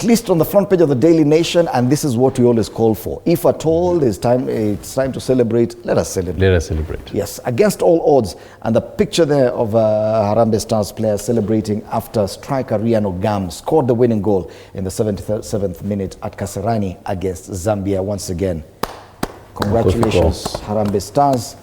at least on the front page of the Daily Nation, and this is what we always call for. If at all it's time to celebrate, let us celebrate. Let us celebrate. Yes, against all odds. And the picture there of Harambee Stars players celebrating after striker Ryan Ogam scored the winning goal in the 77th minute at Kasarani against Zambia once again. Congratulations, Harambee Stars.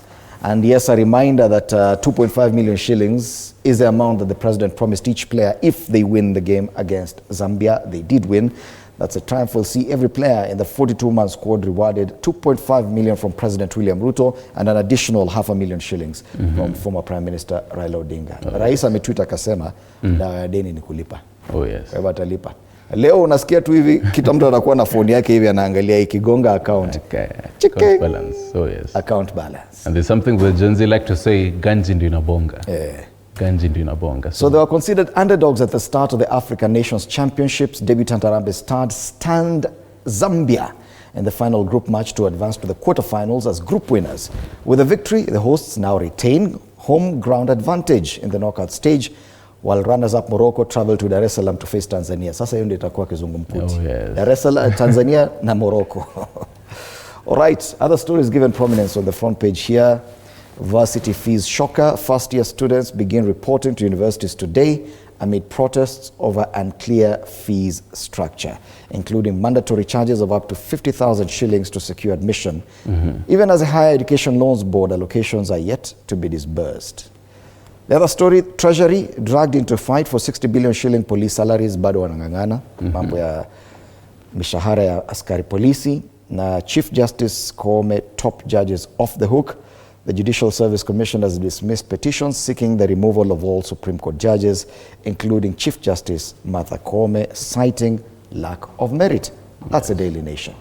And yes, a reminder that 2.5 million shillings is the amount that the president promised each player if they win the game against Zambia. They did win. That's a triumph. We'll see every player in the 42-man squad rewarded 2.5 million from President William Ruto and an additional 500,000 shillings from former Prime Minister Raila Odinga. Rais ametwita akasema dawa ya deni ni kulipa. Oh yes. Kwa hivyo atalipa. Leo unasikia tu hivi kila mtu anakuwa na phone yake hivi anaangalia ikigonga account. Account balance. Oh yes. Account balance. And there's something the Gen Z like to say, ganji ndio inabonga. Ganji ndio inabonga. So they were considered underdogs at the start of the African Nations Championships. Debutant Harambee Stars stand Zambia in the final group match to advance to the quarterfinals as group winners. With a victory, the hosts now retain home ground advantage in the knockout stage, while runners-up Morocco travel to Dar es Salaam to face Tanzania. Sasa hiyo ndio itakuwa kizungumkuti. Oh, yes. Dar es Salaam, Tanzania na Morocco. All right, other stories given prominence on the front page here. Varsity fees shocker. First-year students begin reporting to universities today amid protests over unclear fees structure, including mandatory charges of up to 50,000 shillings to secure admission. Even as a higher education loans board, allocations are yet to be disbursed. The other story, Treasury dragged into a fight for 60 billion shilling police salaries, bado wanangangana. Mambo ya mishahara ya askari polisi na Chief Justice Koome top judges off the hook. The Judicial Service Commission has dismissed petitions seeking the removal of all Supreme Court judges, including Chief Justice Martha Koome, citing lack of merit. That's a Daily Nation.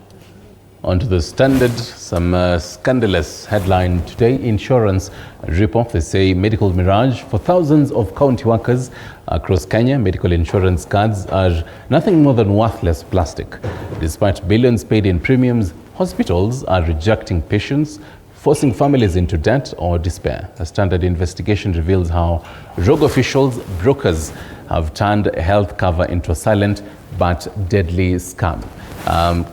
On to the Standard, some scandalous headline today. Insurance rip-off. They say medical mirage for thousands of county workers across Kenya. Medical insurance cards are nothing more than worthless plastic. Despite billions paid in premiums, hospitals are rejecting patients, forcing families into debt or despair. A Standard investigation reveals how rogue officials, brokers, have turned health cover into a silent but deadly scam.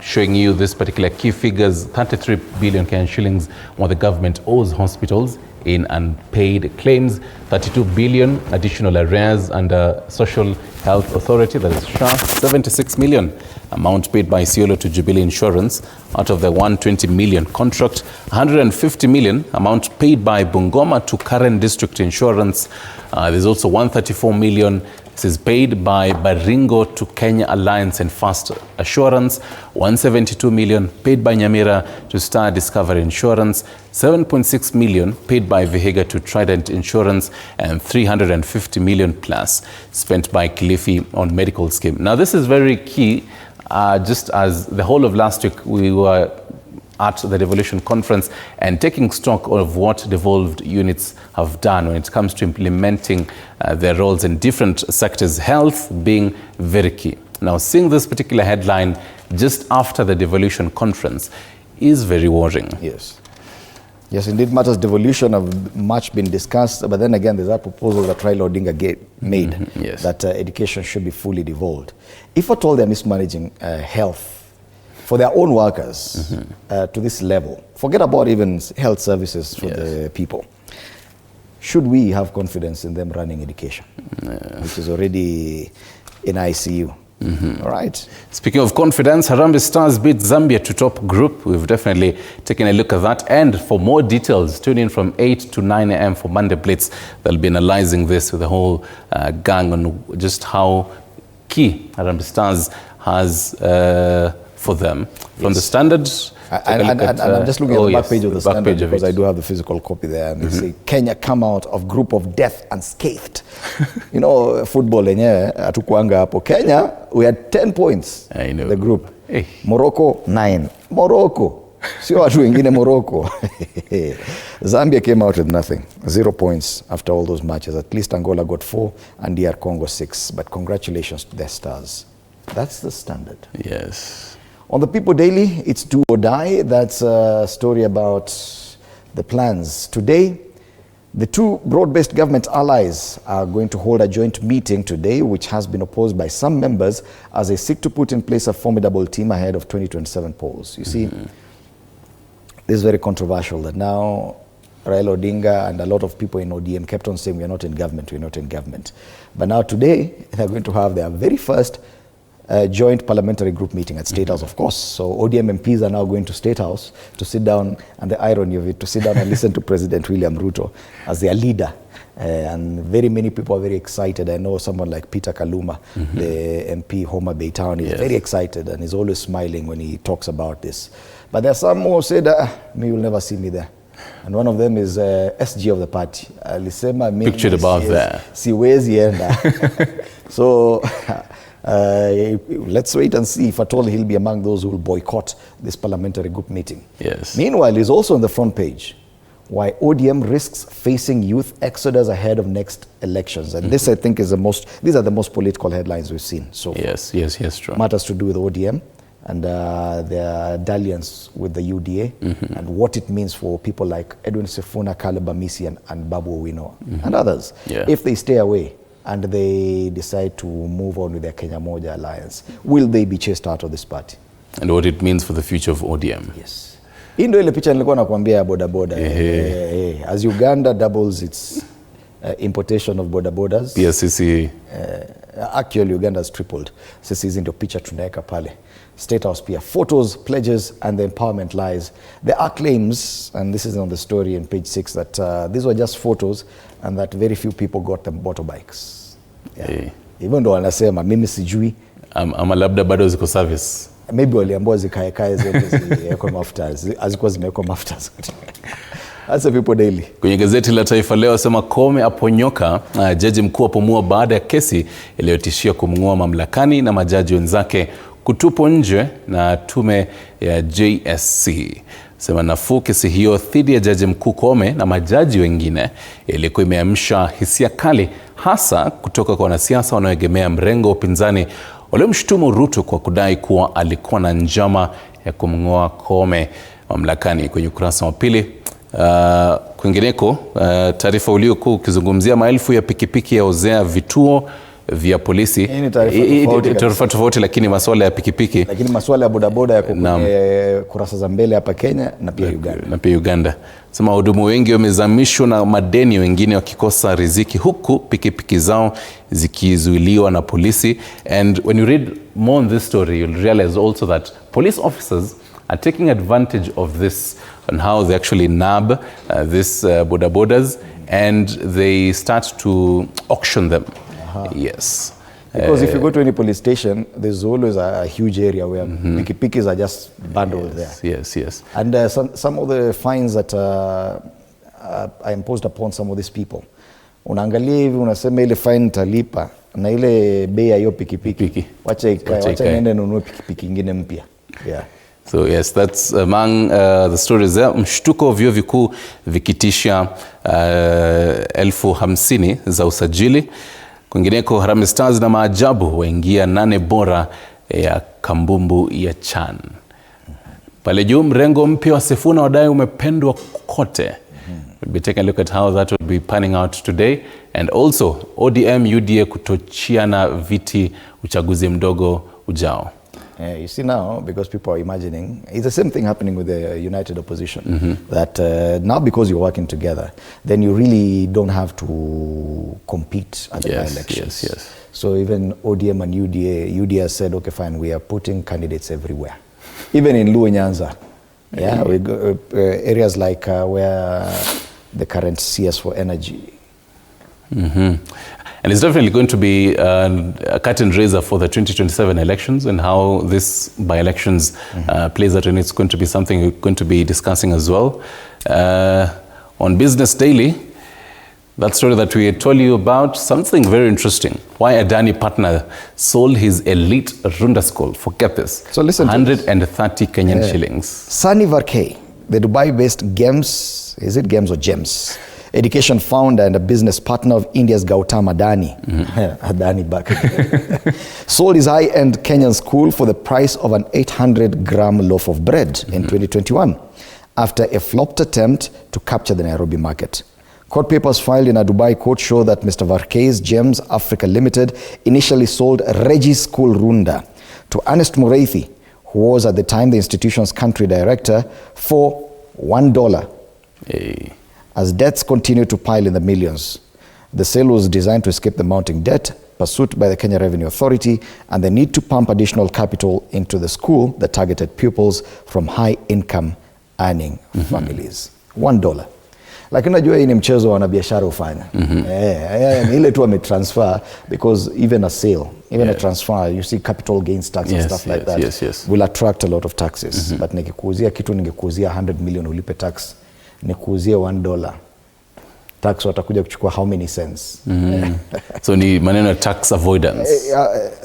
Showing you this particular key figures, 33 billion Kenyan shillings what the government owes hospitals in unpaid claims, 32 billion additional arrears under Social Health Authority, that is SHA, 76 million amount paid by Isiolo to Jubilee Insurance out of the 120 million contract, 150 million amount paid by Bungoma to Karen District Insurance. There's also 134 million. This is paid by Baringo to Kenya Alliance and Fast Assurance, 172 million paid by Nyamira to Star Discovery Insurance, 7.6 million paid by Vihiga to Trident Insurance, and 350 million plus spent by Kilifi on medical scheme. Now this is very key, just as the whole of last week we were at the Devolution Conference and taking stock of what devolved units have done when it comes to implementing their roles in different sectors, health being very key. Now, seeing this particular headline just after the Devolution Conference is very worrying. Yes. Yes, indeed, matters devolution have much been discussed, but then again, there's that proposal that Raila Odinga made Yes. that education should be fully devolved. If at all they're mismanaging health for their own workers to this level, forget about even health services for the people. Should we have confidence in them running education, which is already in ICU? All right. Speaking of confidence, Harambee Stars beat Zambia to top group. We've definitely taken a look at that. And for more details, tune in from 8 to 9 a.m. for Monday Blitz. They'll be analyzing this with the whole gang on just how key Harambee Stars has for them. From the Standard, and I'm just looking at the back page of the Standard because I do have the physical copy there, and they say Kenya come out of group of death unscathed. You know, football yenyewe hatukuanga hapo. Kenya, we had 10 points in the group. Hey. Morocco 9. Morocco. Sio watu wengine Morocco. Zambia came out with nothing. 0 points after all those matches. At least Angola got 4 and DR Congo 6. But congratulations to their stars. That's the Standard. Yes. On the People Daily, it's do or die. That's a story about the plans. Today, The two broad-based government allies are going to hold a joint meeting today, which has been opposed by some members as they seek to put in place a formidable team ahead of 2027 polls. You see, this is very controversial that now Raila Odinga and a lot of people in ODM kept on saying we're not in government. But now today, they're going to have their very first joint parliamentary group meeting at State House, of course. So ODM MPs are now going to State House to sit down, and the irony of it, to sit down and listen to President William Ruto as their leader. And very many people are very excited. I know someone like Peter Kaluma, the MP, Homa Bay Town, is very excited and is always smiling when he talks about this. But there are some who say that, me, you'll never see me there. And one of them is SG of the party. Alisema mimi pictured above there. Siwezi enda. So let's wait and see if at all he'll be among those who will boycott this parliamentary group meeting. Yes. Meanwhile, he's also on the front page why ODM risks facing youth exodus ahead of next elections. And this, I think, is these are the most political headlines we've seen so far. Yes, true. Matters to do with ODM and their dalliance with the UDA and what it means for people like Edwin Sifuna, Caleb Amisi, and Babu Owino and others. If they stay away and they decide to move on with their Kenya Moja alliance, will they be chased out of this party? And what it means for the future of ODM. Yes. Hii ndio ile picha nilikuwa nakwambia ya bodaboda. As Uganda doubles its importation of bodabodas. PSCC. Actually, Uganda has tripled. Sisi hizi ndio picha tunaweka pale. State House pia. Photos, pledges, and the empowerment lies. There are claims, and this is on the story on page 6, that these were just photos and that very few people got them motorbikes. Even ndo wanasema, mimi sijui. Ama labda bado ziko service. Maybe waliambiwa zikaekae zote ziwekwe mafuta. Hazikuwa zimewekwa mafuta zote. That's the people daily. Kwenye gazeti la Taifa Leo sema Koome aponyoka, jaji mkuu apumua baada ya kesi iliyotishia kumng'oa mamlakani na majaji wenzake kutupwa nje na tume ya JSC. Sema nafuu kesi hiyo dhidi ya jaji mkuu Koome na majaji wengine ilikuwa imeamsha hisia kali hasa kutoka kwa wanasiasa wanaoegemea mrengo wa upinzani waliomshutumu Ruto kwa kudai kuwa alikuwa na njama ya kumng'oa Koome mamlakani. Kwenye ukurasa wa pili, kwingineko, taarifa uliokuwa ukizungumzia maelfu ya pikipiki ya ozea vituo vya polisi. Taarifa tofauti lakini masuala ya pikipiki. Lakini masuala ya bodaboda yako kwenye kurasa za mbele hapa Kenya na pia Uganda. Sema wahudumu wengi wamezamishwa na madeni, wengine wakikosa riziki huku pikipiki zao zikizuiliwa na polisi. And when you read more on this story, you'll realize also that police officers are taking advantage of this and how they actually nab these bodabodas and they start to auction them. Yes. Because if you go to any police station, there's always a huge area where pikipikis are just bundled there. Yes. And some of the fines that are imposed upon some of these people. Unaangalia hivi unasema ile fine talipa na ile bei ya hiyo pikipiki. Wacha niende nunue pikipiki nyingine mpya. Yeah. So yes, that's among the stories there. Mshtuko vyuo vikuu vikitisha 50,000 za usajili. Kwingineko, Harambee Stars na maajabu waingia 8 bora ya kambumbu ya CHAN. Pale juu mrengo mpya wa Sifuna wadai umependwa kote. We'll be taking a look at how that will be panning out today. And also ODM UDA kutochiana viti uchaguzi mdogo ujao. You see now, because people are imagining, it's the same thing happening with the united opposition, that now because you're working together, then you really don't have to compete at the by-elections. Yes. So even ODM and UDA said, okay, fine, we are putting candidates everywhere. Even in Luo Nyanza, we go, areas like where the current CS for energy. And it's definitely going to be a curtain raiser for the 2027 elections and how this by-elections plays out, and it's going to be something we're going to be discussing as well. On Business Daily, that story that we told you about, something very interesting. Why a Adani partner sold his elite Runda school. Forget this. So listen 130 Kenyan shillings. Sunny Varkey, the Dubai-based GEMS, is it GEMS or GEMS? Education founder and a business partner of India's Gautam Adani, Adani back again, sold his high-end Kenyan school for the price of an 800-gram loaf of bread in 2021 after a flopped attempt to capture the Nairobi market. Court papers filed in a Dubai court show that Mr. Varkey's Gems Africa Limited initially sold Regis School Runda to Ernest Mureithi, who was at the time the institution's country director, for $1. Hey. As debts continued to pile in the millions, the sale was designed to escape the mounting debt, pursuit by the Kenya Revenue Authority, and the need to pump additional capital into the school that targeted pupils from high-income earning families. $1. Lakini unajua hii ni mchezo wanabiashara ufanya. Ile tu wametransfer, because even a sale, even a transfer, you see capital gains tax and stuff like that will attract a lot of taxes. But nikikuuzia kitu, ningekuuzia 100 million ulipe tax, nikuuzie $1. Tax watakuja kuchukua how many cents? So ni maneno ya tax avoidance.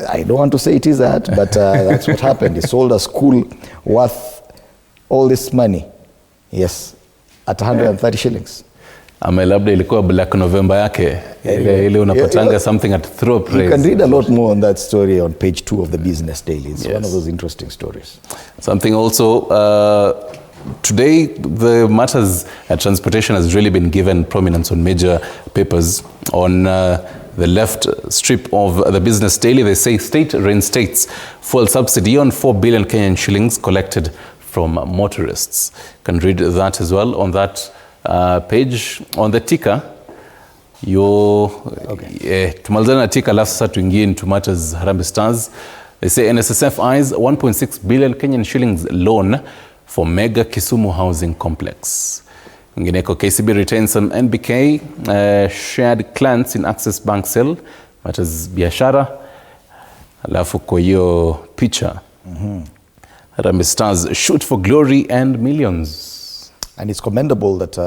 I don't want to say it is that, but that's what happened. He sold a school worth all this money. Yes. At 130 shillings. Ama labda ilikuwa Black November yake. Ile unapatanga something at throw praise. You can read a lot more on that story on page 2 of the Business Daily. It's one of those interesting stories. Something also, today the matters at transportation has really been given prominence on major papers. On the left strip of the Business Daily, they say state reinstates fuel subsidy on 4 billion Kenyan shillings collected from motorists. You can read that as well on that page. On the ticker, tumalizana na ticker, alafu sasa tuingie into matters Harambee Stars. They say NSSF eyes 1.6 billion Kenyan shillings loan for mega Kisumu housing complex. Ngineko, KCB retains some NBK shared clients in Access Bank sale. Matters biashara. Alafu kwa hiyo picha. Harambee Stars shoot for glory and millions. And it's commendable that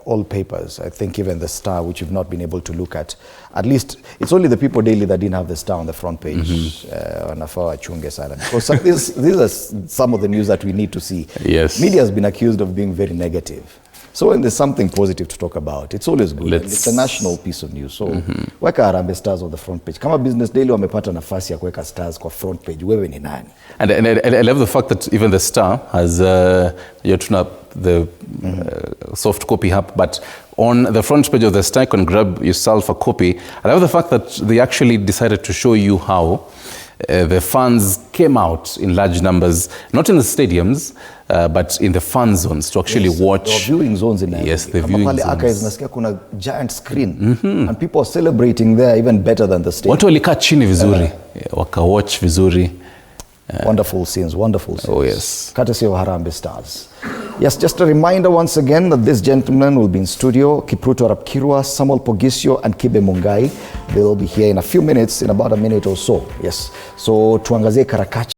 all papers, I think even the Star, which you've not been able to look at least, it's only the People Daily that didn't have the Star on the front page. Because these are some of the news that we need to see. Yes. Media has been accused of being very negative. So when there's something positive to talk about, it's always good. It's a national piece of news. So weka Harambee Stars on the front page. Kama Business Daily wamepata nafasi ya kuweka Stars kwa front page, wewe ni nani? And I love the fact that even the Star has the soft copy app, but on the front page of the Star, you can grab yourself a copy. I love the fact that they actually decided to show you how the fans came out in large numbers, not in the stadiums, but in the fan zones to actually watch. There are viewing zones in there. Yes, the viewing zones. Archives, nasikia kuna giant screen, and people are celebrating there even better than the stadium. Watu walikaa chini vizuri, waka watch vizuri. Wonderful scenes, wonderful scenes. Oh yes. Courtesy of Harambee Stars. Yes, just a reminder once again that this gentleman will be in studio. Kipruto Rapkirwa, Samuel Pogisio, and Kibe Mungai. They will be here in a few minutes, in about a minute or so. Yes. So tuangazie Karakachi.